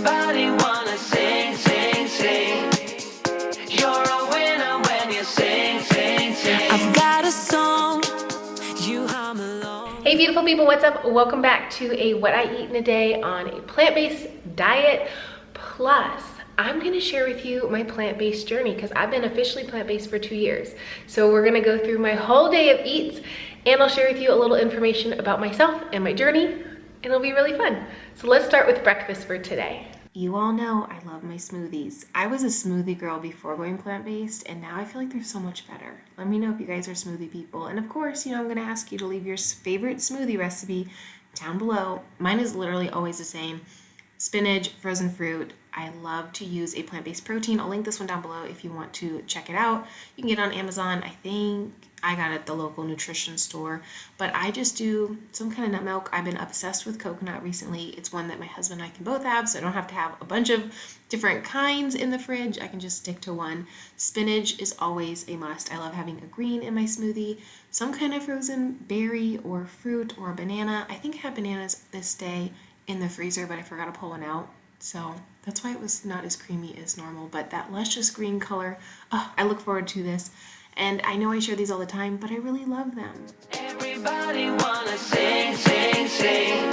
Everybody wanna sing, sing, sing. You're a winner when you sing, sing, sing. I've got a song, you hum along. Hey beautiful people, what's up? Welcome back to a what I eat in a day on a plant-based diet. Plus, I'm gonna share with you my plant-based journey because I've been officially plant-based for 2 years. So we're gonna go through my whole day of eats and I'll share with you a little information about myself and my journey, and it'll be really fun. So let's start with breakfast for today. You all know I love my smoothies. I was a smoothie girl before going plant-based, and now I feel like they're so much better. Let me know if you guys are smoothie people. And of course, I'm gonna ask you to leave your favorite smoothie recipe down below. Mine is literally always the same. Spinach, frozen fruit. I love to use a plant-based protein. I'll link this one down below if you want to check it out. You can get it on Amazon. I think I got it at the local nutrition store, but I just do some kind of nut milk. I've been obsessed with coconut recently. It's one that my husband and I can both have, so I don't have to have a bunch of different kinds in the fridge. I can just stick to one. Spinach is always a must. I love having a green in my smoothie, some kind of frozen berry or fruit or a banana. I think I had bananas this day in the freezer, but I forgot to pull one out. So that's why it was not as creamy as normal, but that luscious green color, I look forward to this. And I know I share these all the time, but I really love them. Everybody wanna sing, sing, sing.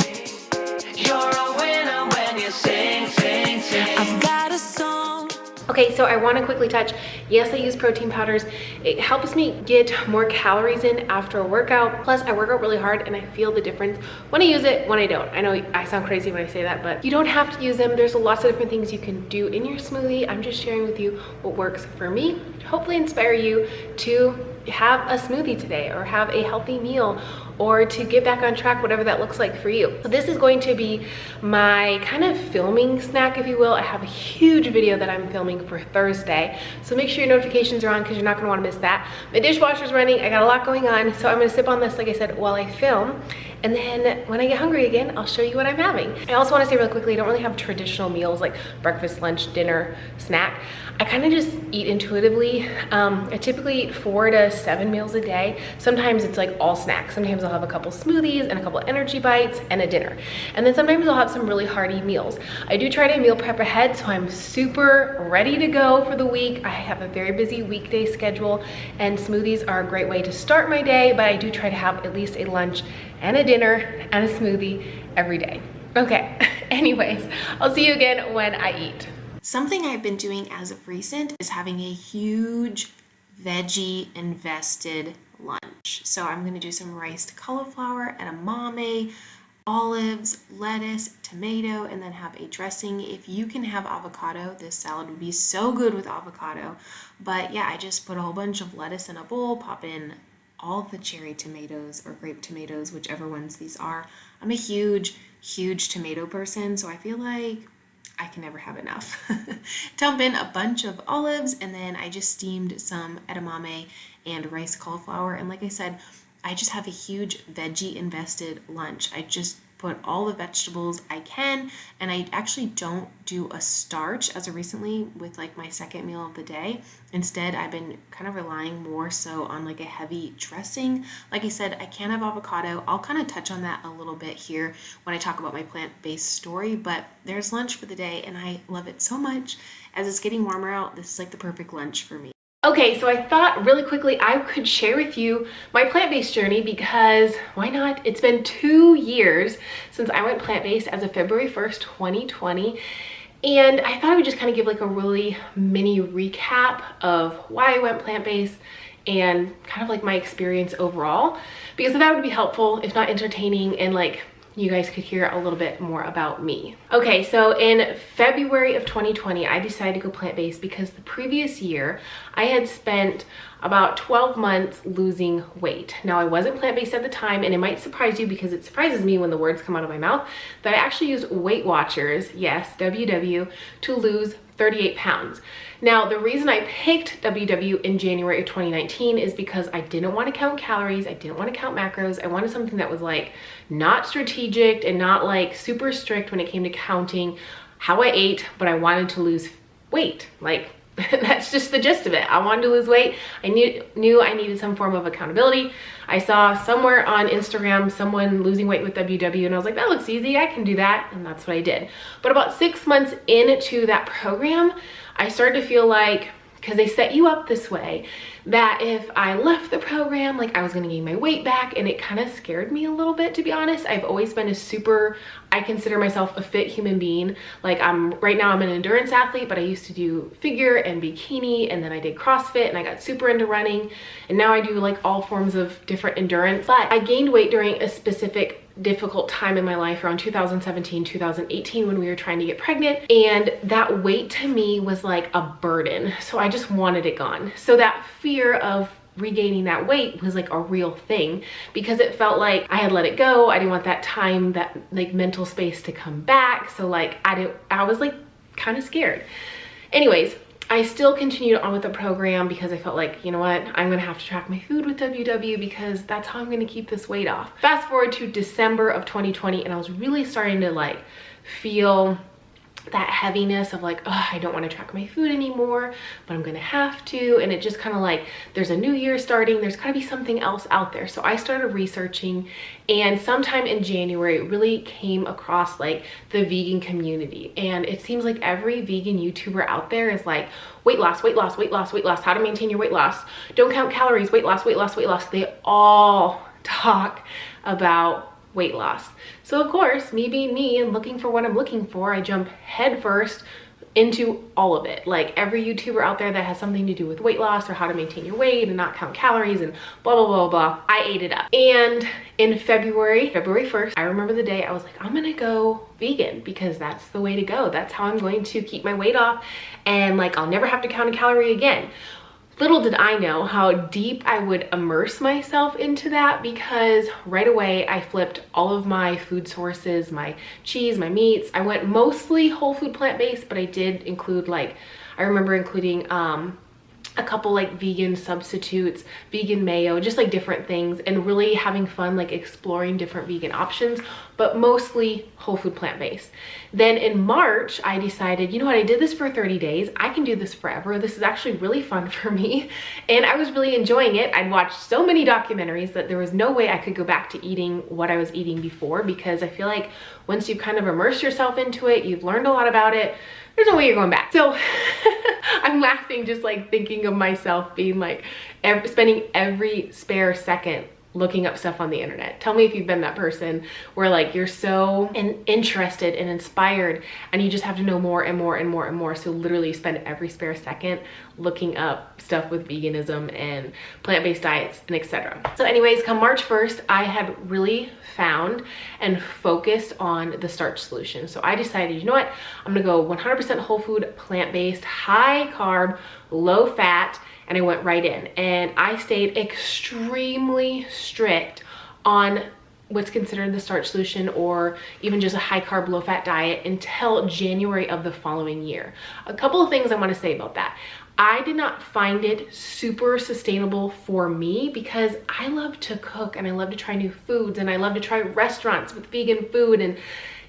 You're a winner when you sing, sing, sing. I've got a song. Okay, so I want to quickly touch, yes, I use protein powders. It helps me get more calories in after a workout. Plus, I work out really hard and I feel the difference when I use it, when I don't. I know I sound crazy when I say that, but you don't have to use them. There's lots of different things you can do in your smoothie. I'm just sharing with you what works for me. Hopefully inspire you to have a smoothie today or have a healthy meal or to get back on track, whatever that looks like for you. So this is going to be my kind of filming snack, if you will. I have a huge video that I'm filming for Thursday, so make sure your notifications are on because you're not gonna wanna miss that. My dishwasher's running, I got a lot going on, so I'm gonna sip on this, like I said, while I film. And then when I get hungry again, I'll show you what I'm having. I also wanna say really quickly, I don't really have traditional meals like breakfast, lunch, dinner, snack. I kind of just eat intuitively. I typically eat 4 to 7 meals a day. Sometimes it's like all snacks. Sometimes I'll have a couple smoothies and a couple energy bites and a dinner. And then sometimes I'll have some really hearty meals. I do try to meal prep ahead, so I'm super ready to go for the week. I have a very busy weekday schedule, and smoothies are a great way to start my day, but I do try to have at least a lunch and a dinner and a smoothie every day. Okay, anyways, I'll see you again when I eat. Something I've been doing as of recent is having a huge veggie invested lunch. So I'm gonna do some riced cauliflower, edamame, olives, lettuce, tomato, and then have a dressing. If you can have avocado, this salad would be so good with avocado. But yeah, I just put a whole bunch of lettuce in a bowl, pop in all the cherry tomatoes or grape tomatoes, whichever ones these are. I'm a huge tomato person, so I feel like I can never have enough. Dump in a bunch of olives, and then I just steamed some edamame and rice cauliflower. And like I said, I just have a huge veggie invested lunch. I just put all the vegetables I can, and I actually don't do a starch as of recently with like my second meal of the day. Instead, I've been kind of relying more so on like a heavy dressing. Like I said, I can have avocado. I'll kind of touch on that a little bit here when I talk about my plant-based story, but there's lunch for the day and I love it so much. As it's getting warmer out, this is like the perfect lunch for me. Okay, so I thought really quickly I could share with you my plant-based journey because why not? It's been 2 years since I went plant-based as of February 1st, 2020. And I thought I would just kind of give like a really mini recap of why I went plant-based and kind of like my experience overall, because that would be helpful, if not entertaining, and like you guys could hear a little bit more about me. Okay, so in February of 2020, I decided to go plant-based because the previous year I had spent about 12 months losing weight. Now I wasn't plant-based at the time, and it might surprise you because it surprises me when the words come out of my mouth that I actually used Weight Watchers, yes, WW, to lose 38 pounds. Now, the reason I picked WW in January of 2019 is because I didn't want to count calories. I didn't want to count macros. I wanted something that was like not strategic and not like super strict when it came to counting how I ate, but I wanted to lose weight, like That's just the gist of it. I wanted to lose weight. I knew I needed some form of accountability. I saw somewhere on Instagram someone losing weight with WW, and I was like, that looks easy, I can do that, and that's what I did. But about 6 months into that program, I started to feel like, because they set you up this way, that if I left the program, like I was gonna gain my weight back, and it kind of scared me a little bit, to be honest. I've always been I consider myself a fit human being. Like right now I'm an endurance athlete, but I used to do figure and bikini, and then I did CrossFit, and I got super into running, and now I do like all forms of different endurance. But I gained weight during a specific difficult time in my life around 2017, 2018, when we were trying to get pregnant, and that weight to me was like a burden. So I just wanted it gone. So that fear of regaining that weight was like a real thing, because it felt like I had let it go. I didn't want that time, that like mental space to come back. So like I was like kind of scared. Anyways, I still continued on with the program because I felt like, you know what, I'm gonna have to track my food with WW because that's how I'm gonna keep this weight off. Fast forward to December of 2020, and I was really starting to like feel that heaviness of like, oh, I don't want to track my food anymore, but I'm gonna have to. And it just kind of like, there's a new year starting, there's gotta be something else out there. So I started researching, and sometime in January it really came across like the vegan community. And it seems like every vegan YouTuber out there is like, weight loss, weight loss, weight loss, weight loss, how to maintain your weight loss, don't count calories, weight loss, weight loss, weight loss. They all talk about weight loss. So of course, me being me and looking for what I'm looking for, I jump headfirst into all of it. Like every YouTuber out there that has something to do with weight loss or how to maintain your weight and not count calories and blah, blah, blah, blah, I ate it up. And in February 1st, I remember the day I was like, I'm gonna go vegan because that's the way to go. That's how I'm going to keep my weight off, and like I'll never have to count a calorie again. Little did I know how deep I would immerse myself into that, because right away I flipped all of my food sources, my cheese, my meats. I went mostly whole food plant-based, but I did include like, I remember including a couple like vegan substitutes, vegan mayo, just like different things, and really having fun like exploring different vegan options, but mostly whole food plant-based. Then in March, I decided, you know what, I did this for 30 days. I can do this forever. This is actually really fun for me. And I was really enjoying it. I'd watched so many documentaries that there was no way I could go back to eating what I was eating before, because I feel like once you've kind of immersed yourself into it, you've learned a lot about it, there's no way you're going back. So I'm laughing just like thinking of myself being like spending every spare second looking up stuff on the internet. Tell me if you've been that person where like you're so interested and inspired and you just have to know more and more and more and more. So literally spend every spare second looking up stuff with veganism and plant-based diets and etc. So anyways, come March 1st, I had really found and focused on the starch solution. So I decided, you know what, I'm gonna go 100% whole food, plant-based, high carb, low fat, and I went right in. And I stayed extremely strict on what's considered the starch solution, or even just a high carb, low fat diet, until January of the following year. A couple of things I wanna say about that. I did not find it super sustainable for me, because I love to cook and I love to try new foods and I love to try restaurants with vegan food. And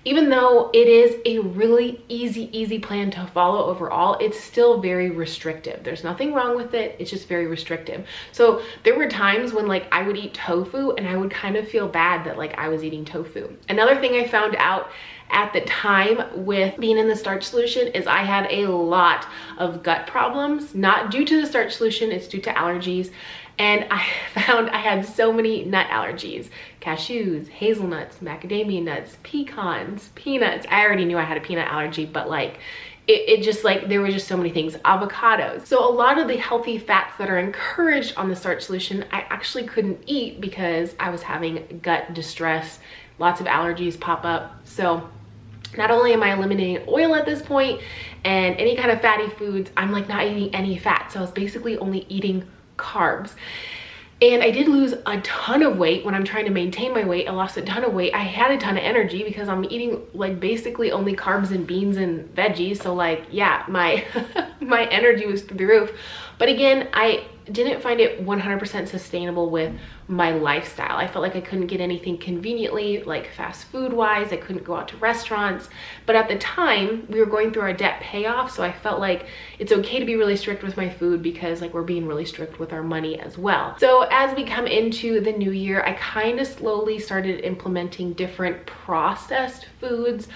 even though it is a really easy plan to follow overall, it's still very restrictive. There's nothing wrong with it, it's just very restrictive. So there were times when like I would eat tofu and I would kind of feel bad that like I was eating tofu. Another thing I found out at the time with being in the starch solution is I had a lot of gut problems, not due to the starch solution, it's due to allergies. And I found I had so many nut allergies: cashews, hazelnuts, macadamia nuts, pecans, peanuts. I already knew I had a peanut allergy, but like it just like, there were just so many things, avocados. So a lot of the healthy fats that are encouraged on the starch solution, I actually couldn't eat because I was having gut distress, lots of allergies pop up. So not only am I eliminating oil at this point and any kind of fatty foods, I'm like not eating any fat. So I was basically only eating carbs. And I did lose a ton of weight when I'm trying to maintain my weight. I lost a ton of weight. I had a ton of energy because I'm eating like basically only carbs and beans and veggies. So like, yeah, my my energy was through the roof. But again, I didn't find it 100% sustainable with my lifestyle. I felt like I couldn't get anything conveniently, like fast food wise. I couldn't go out to restaurants. But at the time, we were going through our debt payoff, so I felt like it's okay to be really strict with my food because like we're being really strict with our money as well. So as we come into the new year, I kind of slowly started implementing different processed foods.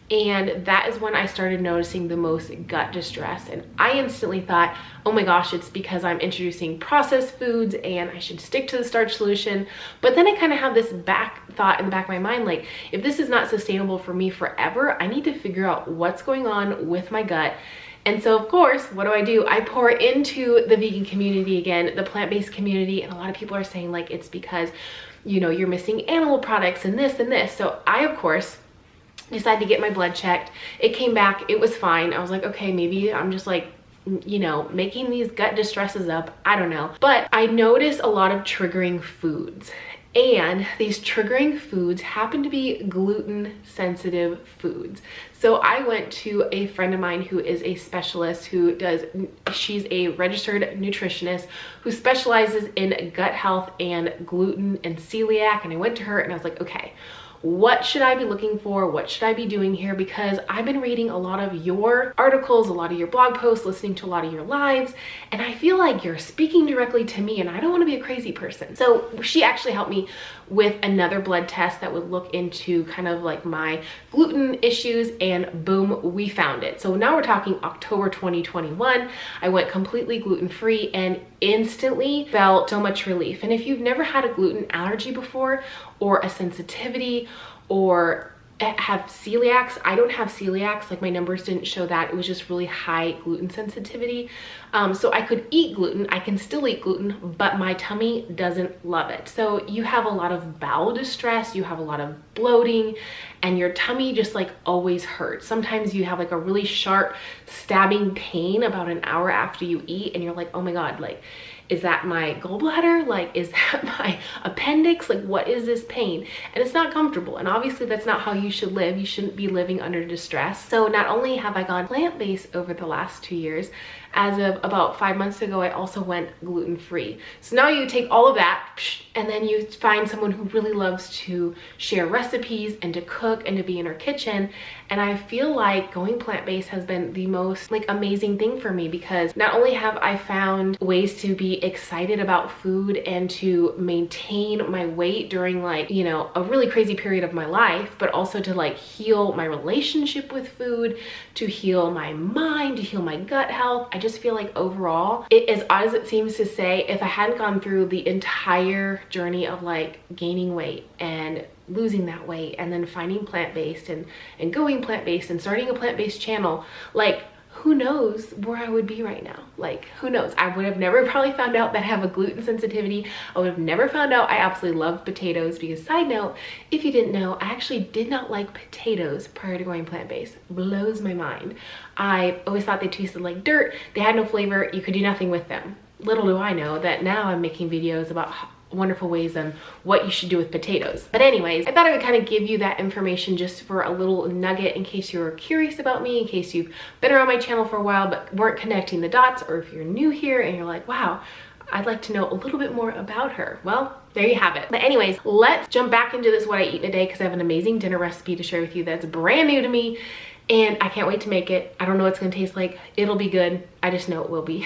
And that is when I started noticing the most gut distress. And I instantly thought, oh my gosh, it's because I'm introducing processed foods and I should stick to the starch solution. But then I kind of have this back thought in the back of my mind, like, if this is not sustainable for me forever, I need to figure out what's going on with my gut. And so of course, what do? I pour into the vegan community again, the plant-based community, and a lot of people are saying like, it's because, you know, you're missing animal products and this and this. So I, of course, decided to get my blood checked. It came back, it was fine. I was like, okay, maybe I'm just like, you know, making these gut distresses up. I don't know. But I noticed a lot of triggering foods. And these triggering foods happen to be gluten sensitive foods. So I went to a friend of mine who is a specialist she's a registered nutritionist who specializes in gut health and gluten and celiac. And I went to her and I was like, okay, what should I be looking for? What should I be doing here? Because I've been reading a lot of your articles, a lot of your blog posts, listening to a lot of your lives, and I feel like you're speaking directly to me and I don't want to be a crazy person. So she actually helped me with another blood test that would look into kind of like my gluten issues, and boom, we found it. So now we're talking October 2021. I went completely gluten-free and instantly felt so much relief. And if you've never had a gluten allergy before, or a sensitivity, or have celiacs, I don't have celiacs, like my numbers didn't show that. It was just really high gluten sensitivity. So I could eat gluten, I can still eat gluten, but my tummy doesn't love it. So you have a lot of bowel distress, you have a lot of bloating, and your tummy just like always hurts. Sometimes you have like a really sharp stabbing pain about an hour after you eat, and you're like, oh my God, like, is that my gallbladder? Like, is that my appendix? Like, what is this pain? And it's not comfortable. And obviously that's not how you should live. You shouldn't be living under distress. So not only have I gone plant-based over the last 2 years, as of about 5 months ago, I also went gluten-free. So now you take all of that and then you find someone who really loves to share recipes and to cook and to be in her kitchen. And I feel like going plant-based has been the most like amazing thing for me, because not only have I found ways to be excited about food and to maintain my weight during like, you know, a really crazy period of my life, but also to like heal my relationship with food, to heal my mind, to heal my gut health. I just feel like overall, as odd as it seems to say, if I hadn't gone through the entire journey of like gaining weight and losing that weight and then finding plant-based and going plant-based and starting a plant-based channel, like, who knows where I would be right now? Like, who knows? I would have never probably found out that I have a gluten sensitivity. I would have never found out I absolutely love potatoes, because side note, if you didn't know, I actually did not like potatoes prior to going plant-based. Blows my mind. I always thought they tasted like dirt. They had no flavor. You could do nothing with them. Little do I know that now I'm making videos about wonderful ways on what you should do with potatoes. But anyways, I thought I would kind of give you that information just for a little nugget in case you were curious about me, in case you've been around my channel for a while but weren't connecting the dots, or if you're new here and you're like, wow, I'd like to know a little bit more about her. Well, there you have it. But anyways, let's jump back into this what I eat in a day, because I have an amazing dinner recipe to share with you that's brand new to me. And I can't wait to make it. I don't know what it's gonna taste like. It'll be good. I just know it will be.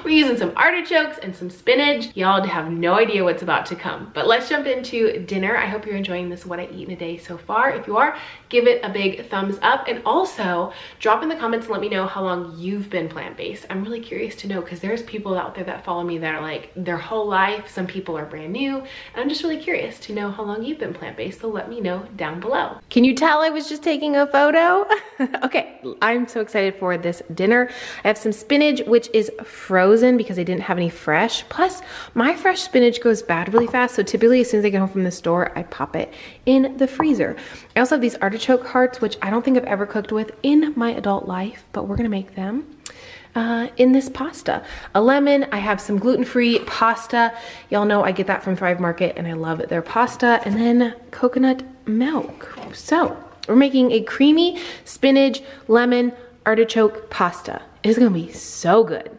We're using some artichokes and some spinach. Y'all have no idea what's about to come. But let's jump into dinner. I hope you're enjoying this what I eat in a day so far. If you are, give it a big thumbs up. And also drop in the comments and let me know how long you've been plant-based. I'm really curious to know, because there's people out there that follow me that are like their whole life. Some people are brand new. And I'm just really curious to know how long you've been plant-based. So let me know down below. Can you tell I was just taking a photo? Okay, I'm so excited for this dinner. I have some spinach, which is frozen because I didn't have any fresh. Plus, my fresh spinach goes bad really fast. So typically, as soon as I get home from the store, I pop it in the freezer. I also have these artichoke hearts, which I don't think I've ever cooked with in my adult life, but we're gonna make them in this pasta. A lemon, I have some gluten-free pasta. Y'all know I get that from Thrive Market and I love their pasta. And then coconut milk. So we're making a creamy spinach, lemon, artichoke pasta. It is gonna be so good.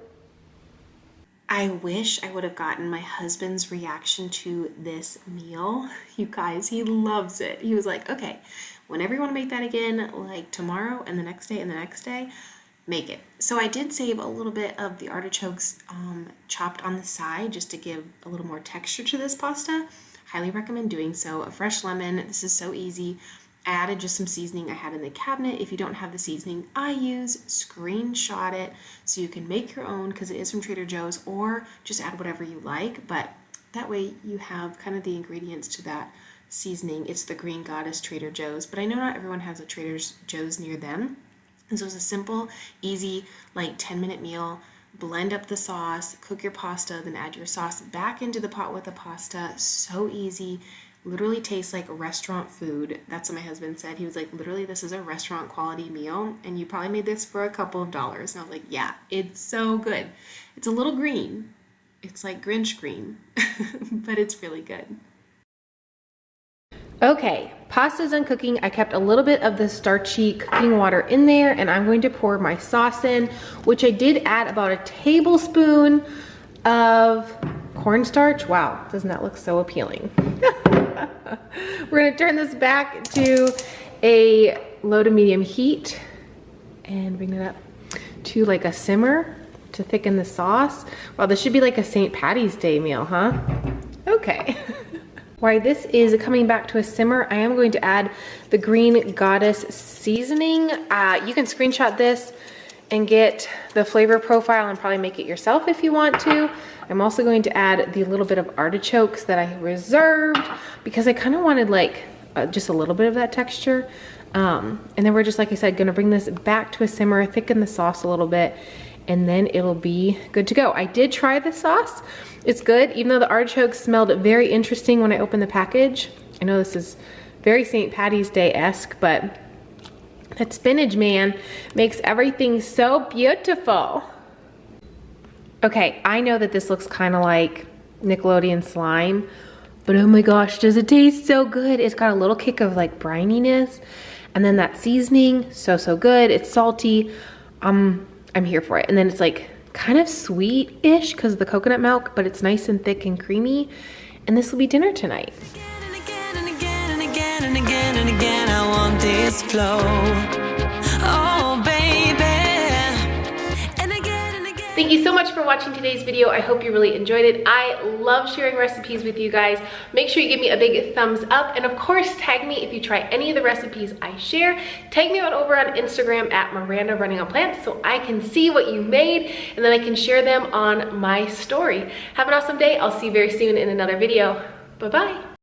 I wish I would have gotten my husband's reaction to this meal. You guys, he loves it. He was like, okay, whenever you want to make that again, like tomorrow and the next day and the next day, make it. So I did save a little bit of the artichokes chopped on the side just to give a little more texture to this pasta. Highly recommend doing so. A fresh lemon, this is so easy. I added just some seasoning I had in the cabinet. If you don't have the seasoning I use, screenshot it so you can make your own because it is from Trader Joe's, or just add whatever you like. But that way you have kind of the ingredients to that seasoning. It's the Green Goddess Trader Joe's, but I know not everyone has a Trader Joe's near them. And so it's a simple, easy, like 10-minute meal. Blend up the sauce, cook your pasta, then add your sauce back into the pot with the pasta. So easy. Literally tastes like restaurant food. That's what my husband said. He was like, literally, this is a restaurant quality meal, and you probably made this for a couple of dollars. And I was like, yeah, it's so good. It's a little green. It's like Grinch green, but it's really good. Okay, pasta's done cooking. I kept a little bit of the starchy cooking water in there, and I'm going to pour my sauce in, which I did add about a tablespoon of cornstarch. Wow, doesn't that look so appealing? We're gonna turn this back to a low to medium heat and bring it up to like a simmer to thicken the sauce. Wow, this should be like a St. Patty's Day meal, huh? Okay. While this is coming back to a simmer, I am going to add the Green Goddess seasoning. You can screenshot this and get the flavor profile and probably make it yourself if you want to. I'm also going to add the little bit of artichokes that I reserved because I kind of wanted like just a little bit of that texture. And then we're just, like I said, gonna bring this back to a simmer, thicken the sauce a little bit, and then it'll be good to go. I did try the sauce. It's good, even though the artichokes smelled very interesting when I opened the package. I know this is very St. Patty's Day-esque, but that spinach, man, makes everything so beautiful. Okay, I know that this looks kind of like Nickelodeon slime, but oh my gosh, does it taste so good. It's got a little kick of like brininess, and then that seasoning, so good. It's salty. I'm here for it. And then it's like kind of sweet-ish because of the coconut milk, but it's nice and thick and creamy. And this will be dinner tonight. Again, I want this flow. Oh, baby. And again. Thank you so much for watching today's video. I hope you really enjoyed it. I love sharing recipes with you guys. Make sure you give me a big thumbs up, and of course, tag me if you try any of the recipes I share. Tag me on over on Instagram at Miranda Running on Plants so I can see what you made, and then I can share them on my story. Have an awesome day. I'll see you very soon in another video. Bye-bye.